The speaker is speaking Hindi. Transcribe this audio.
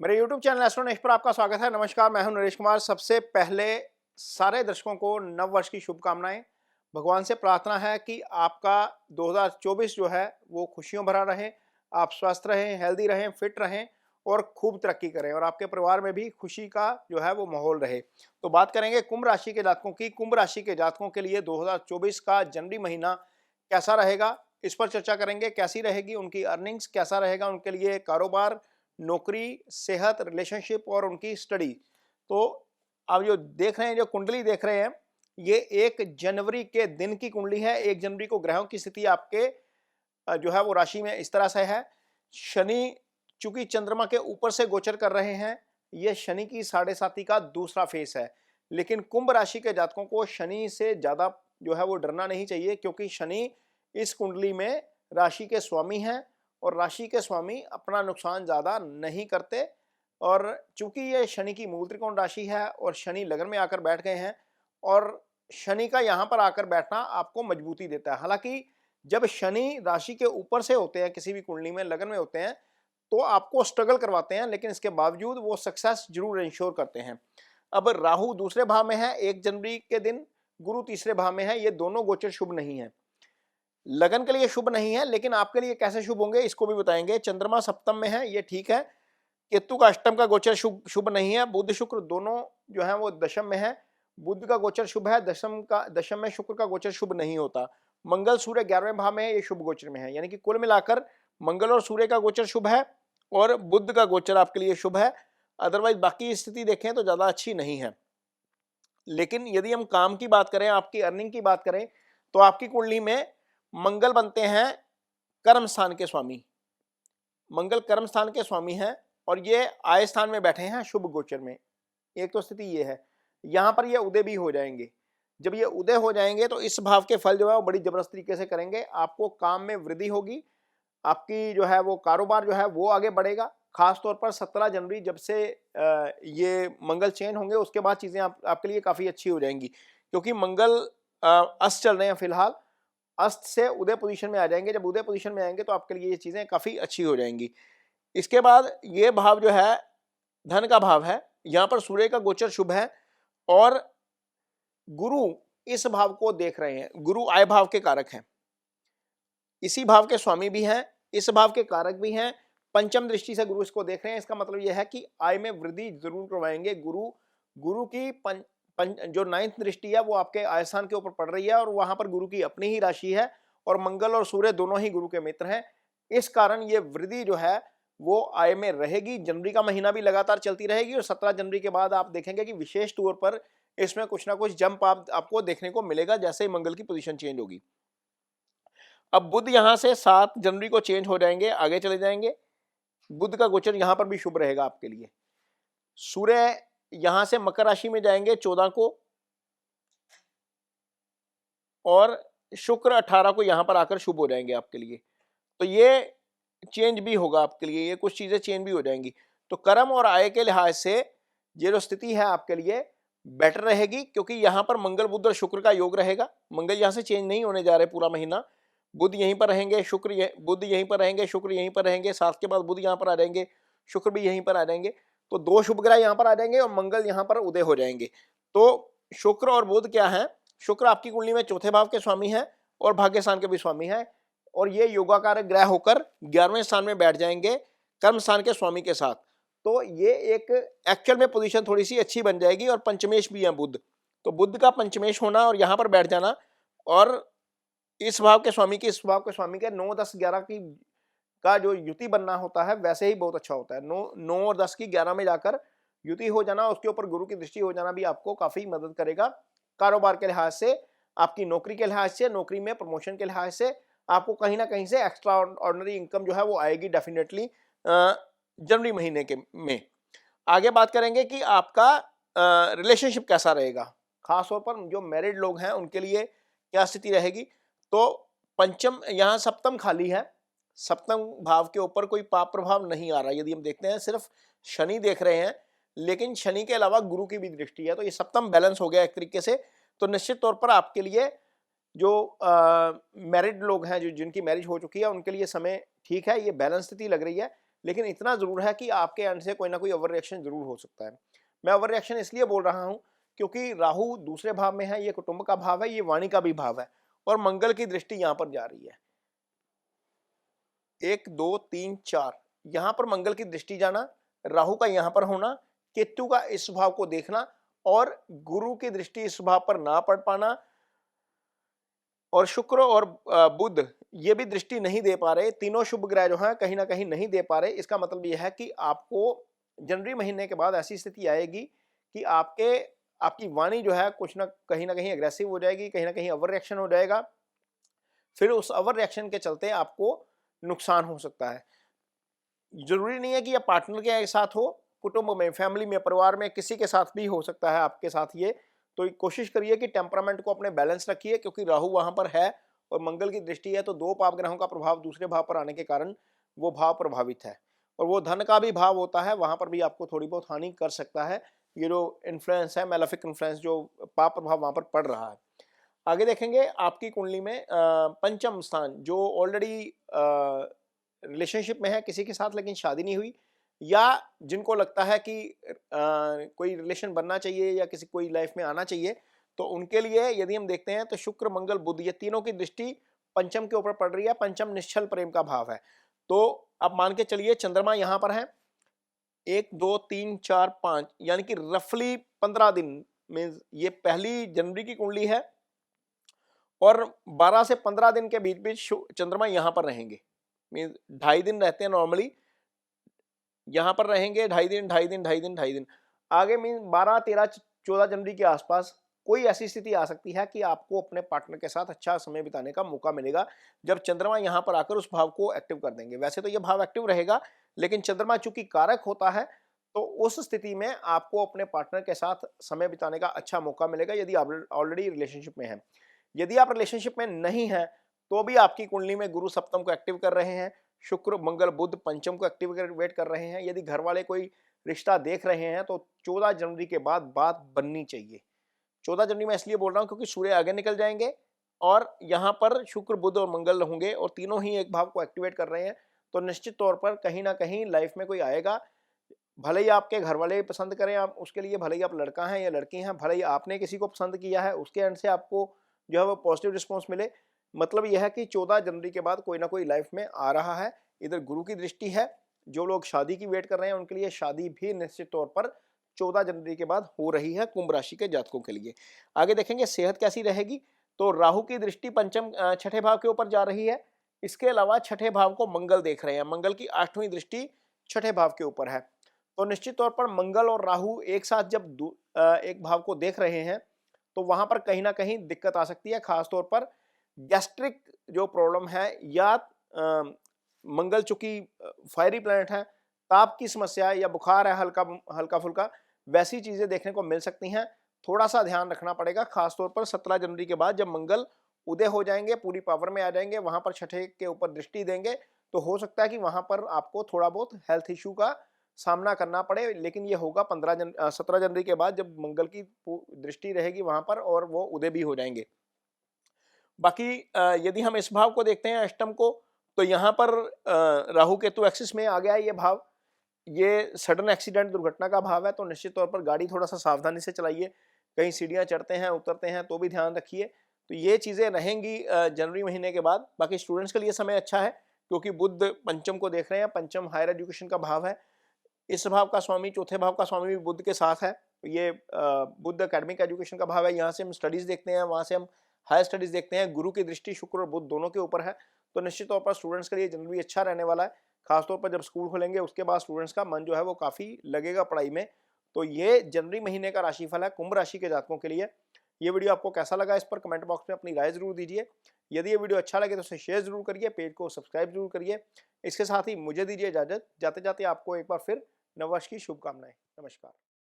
मेरे YouTube चैनल एस्ट्रोनेक्स्ट पर आपका स्वागत है। नमस्कार, मैं हूं नरेश कुमार। सबसे पहले सारे दर्शकों को नव वर्ष की शुभकामनाएं। भगवान से प्रार्थना है कि आपका 2024 जो है वो खुशियों भरा रहे, आप स्वस्थ रहें, हेल्दी रहें, फिट रहें और खूब तरक्की करें और आपके परिवार में भी खुशी का जो है वो माहौल रहे। तो बात करेंगे कुंभ राशि के जातकों की। कुंभ राशि के जातकों के लिए 2024 का जनवरी महीना कैसा रहेगा, इस पर चर्चा करेंगे। कैसी रहेगी उनकी अर्निंग्स, कैसा रहेगा उनके लिए कारोबार, नौकरी, सेहत, रिलेशनशिप और उनकी स्टडी। तो आप जो देख रहे हैं, जो कुंडली देख रहे हैं, ये 1 जनवरी के दिन की कुंडली है। 1 जनवरी को ग्रहों की स्थिति आपके जो है वो राशि में इस तरह से है। शनि चूंकि चंद्रमा के ऊपर से गोचर कर रहे हैं, ये शनि की 7.5 का दूसरा फेस है। लेकिन कुंभ राशि के जातकों को शनि से ज्यादा जो है वो डरना नहीं चाहिए, क्योंकि शनि इस कुंडली में राशि के स्वामी हैं और राशि के स्वामी अपना नुकसान ज्यादा नहीं करते। और चूंकि ये शनि की मूल त्रिकोण राशि है और शनि लग्न में आकर बैठ गए हैं, और शनि का यहाँ पर आकर बैठना आपको मजबूती देता है। हालांकि जब शनि राशि के ऊपर से होते हैं, किसी भी कुंडली में लग्न में होते हैं, तो आपको स्ट्रगल करवाते हैं, लेकिन इसके बावजूद वो सक्सेस जरूर इंश्योर करते हैं। अब राहु दूसरे भाव में है 1 जनवरी के दिन, गुरु तीसरे भाव में है। ये दोनों गोचर शुभ नहीं है, लगन के लिए शुभ नहीं है, लेकिन आपके लिए कैसे शुभ होंगे इसको भी बताएंगे। चंद्रमा सप्तम में है, ये ठीक है। केतु का अष्टम का गोचर शुभ नहीं है। बुध शुक्र दोनों जो है वो दशम में है। बुध का गोचर शुभ है, दशम में शुक्र का गोचर शुभ नहीं होता। मंगल सूर्य 11वें भाव में है, ये शुभ गोचर में है। यानी कि कुल मिलाकर मंगल और सूर्य का गोचर शुभ है और बुध का गोचर आपके लिए शुभ है। अदरवाइज बाकी स्थिति देखें तो ज्यादा अच्छी नहीं है। लेकिन यदि हम काम की बात करें, आपकी अर्निंग की बात करें, तो आपकी कुंडली में मंगल बनते हैं कर्म स्थान के स्वामी। मंगल कर्म स्थान के स्वामी हैं और ये आय स्थान में बैठे हैं शुभ गोचर में। एक तो स्थिति ये है। यहां पर ये उदय भी हो जाएंगे। जब ये उदय हो जाएंगे तो इस भाव के फल जो है वो बड़ी जबरदस्त तरीके से करेंगे। आपको काम में वृद्धि होगी, आपकी जो है वो कारोबार जो है वो आगे बढ़ेगा। खास तौर पर 17 जनवरी जब से ये मंगल चेंज होंगे, उसके बाद चीजें आपके लिए काफी अच्छी हो जाएंगी, क्योंकि मंगल अस्त चल रहे हैं फिलहाल। अस्त से उदय पोजीशन में आ जाएंगे। जब उदय पोजीशन में आएंगे तो आपके लिए ये चीजें काफी अच्छी हो जाएंगी। इसके बाद ये भाव जो है धन का भाव है। यहां पर सूर्य का गोचर शुभ है और गुरु इस भाव को देख रहे हैं। गुरु आय भाव के कारक हैं, इसी भाव के स्वामी भी हैं, इस भाव के कारक भी हैं। पंचम दृष्टि से गुरु इसको देख रहे हैं। इसका मतलब यह है कि आय में वृद्धि जरूर करवाएंगे। गुरु की जो 9th दृष्टि है वो आपके आय स्थान के ऊपर पड़ रही है और वहां पर गुरु की अपनी ही राशि है और मंगल और सूर्य दोनों ही गुरु के मित्र हैं। इस कारण ये वृद्धि जो है वो आय में रहेगी। जनवरी का महीना भी लगातार चलती रहेगी और 17 जनवरी के बाद आप देखेंगे कि विशेष तौर पर इसमें कुछ ना कुछ जंप आपको देखने को मिलेगा जैसे ही मंगल की पोजीशन चेंज होगी। अब बुध यहां से 7 जनवरी को चेंज हो जाएंगे, आगे चले जाएंगे। बुध का गोचर यहां पर भी शुभ रहेगा आपके लिए। सूर्य यहां से मकर राशि में जाएंगे 14 को और शुक्र 18 को यहां पर आकर शुभ हो जाएंगे आपके लिए। तो ये चेंज भी होगा आपके लिए, ये कुछ चीजें चेंज भी हो जाएंगी। तो कर्म और आय के लिहाज से ये जो स्थिति है आपके लिए बेटर रहेगी, क्योंकि यहां पर मंगल बुध और शुक्र का योग रहेगा। मंगल यहां से चेंज नहीं होने जा रहे पूरा महीना। बुध यहीं पर रहेंगे, बुध यहीं पर रहेंगे, शुक्र यहीं पर रहेंगे। साथ के बाद बुध यहां पर आ जाएंगे, शुक्र भी यहीं पर आ जाएंगे। तो 2 शुभ ग्रह यहां पर आ जाएंगे और मंगल यहां पर उदय हो जाएंगे। तो शुक्र और बुध क्या है, शुक्र आपकी कुंडली में चौथे भाव के स्वामी है और भाग्य स्थान के भी स्वामी है, और ये योगाकारक ग्रह होकर 11वें स्थान में बैठ जाएंगे कर्म स्थान के स्वामी के साथ। तो ये एक एक्चुअल में पोजीशन थोड़ी सी अच्छी बन जाएगी। और पंचमेश भी है बुध, तो बुध का पंचमेश होना और यहां पर बैठ जाना और इस भाव के स्वामी की इस भाव के स्वामी के 9, 10, 11 की का जो युति बनना होता है वैसे ही बहुत अच्छा होता है। 9 और 10 की 11 में जाकर युति हो जाना, उसके ऊपर गुरु की दृष्टि हो जाना भी आपको काफी मदद करेगा। कारोबार के लिहाज से, आपकी नौकरी के लिहाज से, नौकरी में प्रमोशन के लिहाज से आपको कहीं ना कहीं से एक्स्ट्रा ऑर्डिनरी इनकम जो है वो आएगी डेफिनेटली जनवरी महीने के में। आगे बात करेंगे कि आपका रिलेशनशिप कैसा रहेगा। खासतौर पर जो मैरिड लोग हैं उनके लिए क्या स्थिति रहेगी। तो पंचम यहाँ सप्तम खाली है, सप्तम भाव के ऊपर कोई पाप प्रभाव नहीं आ रहा। यदि हम देखते हैं सिर्फ शनि देख रहे हैं, लेकिन शनि के अलावा गुरु की भी दृष्टि है, तो ये सप्तम बैलेंस हो गया एक तरीके से। तो निश्चित तौर पर आपके लिए जो मैरिड लोग हैं, जो जिनकी मैरिज हो चुकी है, उनके लिए समय ठीक है, ये बैलेंस स्थिति लग रही है। लेकिन इतना जरूर है कि आपके एंड से कोई ना कोई ओवर रिएक्शन जरूर हो सकता है। मैं ओवर रिएक्शन इसलिए बोल रहा हूं क्योंकि राहु दूसरे भाव में है, ये कुटुंब का भाव है, ये वाणी का भी भाव है, और मंगल की दृष्टि यहां पर जा रही है। 1 2 3 4, यहां पर मंगल की दृष्टि जाना, राहु का यहां पर होना, केतु का इस भाव को देखना, और गुरु की दृष्टि इस भाव पर ना पड़ पाना, और शुक्र और बुध ये भी दृष्टि नहीं दे पा रहे, तीनों शुभ ग्रह जो हैं कहीं ना कहीं नहीं दे पा रहे। इसका मतलब यह है कि आपको जनवरी महीने के बाद ऐसी स्थिति आएगी कि आपकी वाणी जो है कुछ ना कहीं एग्रेसिव हो जाएगी, कहीं ना कहीं ओवर रिएक्शन हो जाएगा। फिर उस ओवर रिएक्शन के चलते आपको नुकसान हो सकता है। जरूरी नहीं है कि आप पार्टनर के साथ हो, कुटुंब में, फैमिली में, परिवार में किसी के साथ भी हो सकता है आपके साथ ये। तो कोशिश करिए कि टेम्परामेंट को अपने बैलेंस रखिए, क्योंकि राहु वहां पर है और मंगल की दृष्टि है, तो दो पाप ग्रहों का प्रभाव दूसरे भाव पर आने के कारण वो भाव प्रभावित है, और वो धन का भी भाव होता है, वहां पर भी आपको थोड़ी बहुत हानि कर सकता है। ये जो इन्फ्लुएंस है, मेलेफिक इन्फ्लुएंस, जो पाप प्रभाव वहां पर पड़ रहा है। आगे देखेंगे आपकी कुंडली में पंचम स्थान, जो ऑलरेडी रिलेशनशिप में है किसी के साथ लेकिन शादी नहीं हुई, या जिनको लगता है कि कोई रिलेशन बनना चाहिए या किसी कोई लाइफ में आना चाहिए, तो उनके लिए यदि हम देखते हैं तो शुक्र मंगल बुध ये तीनों की दृष्टि पंचम के ऊपर पड़ रही है। पंचम निश्चल प्रेम का भाव है, तो अब मान के चलिए चंद्रमा यहां पर है 1 2 3 4 5, यानी कि रफली 15 दिन में, ये पहली जनवरी की कुंडली है, और 12 से 15 दिन के बीच बीच चंद्रमा यहां पर रहेंगे। मीन 2.5 दिन रहते हैं नॉर्मली, यहां पर रहेंगे 2.5 दिन 2.5 दिन 2.5 दिन 2.5 दिन। आगे मीन 12 13 14 जनवरी के आसपास कोई ऐसी स्थिति आ सकती है कि आपको अपने पार्टनर के साथ अच्छा समय बिताने का मौका मिलेगा, जब चंद्रमा यहां पर आकर उस भाव को एक्टिव कर देंगे। वैसे तो यह भाव एक्टिव रहेगा, लेकिन चंद्रमा चूंकि कारक होता है, तो उस स्थिति में आपको अपने पार्टनर के साथ समय बिताने का अच्छा मौका मिलेगा, यदि आप ऑलरेडी रिलेशनशिप में हैं। यदि आप रिलेशनशिप में नहीं है, तो भी आपकी कुंडली में गुरु सप्तम को एक्टिव कर रहे हैं, शुक्र मंगल बुध पंचम को एक्टिवेट कर रहे हैं। यदि घर वाले कोई रिश्ता देख रहे हैं, तो 14 जनवरी के बाद बात बननी चाहिए। 14 जनवरी में इसलिए बोल रहा हूं क्योंकि सूर्य आगे निकल जाएंगे, और यहां पर शुक्र बुध और मंगल होंगे, और तीनों ही एक भाव को एक्टिवेट कर रहे हैं। तो निश्चित तौर पर कहीं ना कहीं लाइफ में कोई आएगा, भले ही आपके घर वाले पसंद करें आप उसके लिए, भले ही आप लड़का हैं या लड़की हैं, भले ही आपने किसी को पसंद किया है, उसके एंड से आपको जो है वो पॉजिटिव रिस्पॉन्स मिले। मतलब यह है कि 14 जनवरी के बाद कोई ना कोई लाइफ में आ रहा है। इधर गुरु की दृष्टि है, जो लोग शादी की वेट कर रहे हैं उनके लिए शादी भी निश्चित तौर पर 14 जनवरी के बाद हो रही है, कुंभ राशि के जातकों के लिए। आगे देखेंगे सेहत कैसी रहेगी, तो राहु की दृष्टि पंचम छठे भाव के ऊपर जा रही है। इसके अलावा छठे भाव को मंगल देख रहे हैं, मंगल की 8वीं दृष्टि छठे भाव के ऊपर है। तो निश्चित तौर पर मंगल और राहु एक साथ जब एक भाव को देख रहे हैं, तो वहां पर कहीं ना कहीं दिक्कत आ सकती है, खासतौर पर गैस्ट्रिक जो प्रॉब्लम है, या मंगल चूंकि फायरी प्लैनेट है, ताप की समस्या या बुखार है हल्का हल्का फुल्का, वैसी चीजें देखने को मिल सकती हैं। थोड़ा सा ध्यान रखना पड़ेगा, खासतौर पर 17 जनवरी के बाद जब मंगल उदय हो जाएंगे, पूरी पावर में आ जाएंगे, वहां पर छठे के ऊपर दृष्टि देंगे, तो हो सकता है कि वहां पर आपको थोड़ा बहुत हेल्थ इश्यू का सामना करना पड़े। लेकिन ये होगा 17 जनवरी के बाद, जब मंगल की दृष्टि रहेगी वहां पर, और वो उदय भी हो जाएंगे। बाकी यदि हम इस भाव को देखते हैं अष्टम को, तो यहाँ पर राहु केतु एक्सिस में आ गया ये भाव। ये सडन एक्सीडेंट दुर्घटना का भाव है, तो निश्चित तौर पर गाड़ी थोड़ा सा सावधानी से चलाइए, कहीं सीढ़ियाँ चढ़ते हैं उतरते हैं तो भी ध्यान रखिए। तो ये चीज़ें रहेंगी जनवरी महीने के बाद। बाकी स्टूडेंट्स के लिए समय अच्छा है, क्योंकि बुध पंचम को देख रहे हैं, पंचम हायर एजुकेशन का भाव है। इस भाव का स्वामी, चौथे भाव का स्वामी भी बुध के साथ है। ये बुध एकेडमिक एजुकेशन का भाव है, यहाँ से हम स्टडीज देखते हैं, वहाँ से हम हायर स्टडीज देखते हैं। गुरु की दृष्टि शुक्र और बुध दोनों के ऊपर है, तो निश्चित तौर पर स्टूडेंट्स के लिए जनवरी अच्छा रहने वाला है। खासतौर पर जब स्कूल खुलेंगे उसके बाद स्टूडेंट्स का मन जो है वो काफ़ी लगेगा पढ़ाई में। तो ये जनवरी महीने का राशिफल है कुंभ राशि के जातकों के लिए। ये वीडियो आपको कैसा लगा, इस पर कमेंट बॉक्स में अपनी राय जरूर दीजिए। यदि ये वीडियो अच्छा लगे तो उसे शेयर जरूर करिए, पेज को सब्सक्राइब जरूर करिए। इसके साथ ही मुझे दीजिए इजाजत, जाते जाते आपको एक बार फिर नववर्ष की शुभकामनाएं। नमस्कार।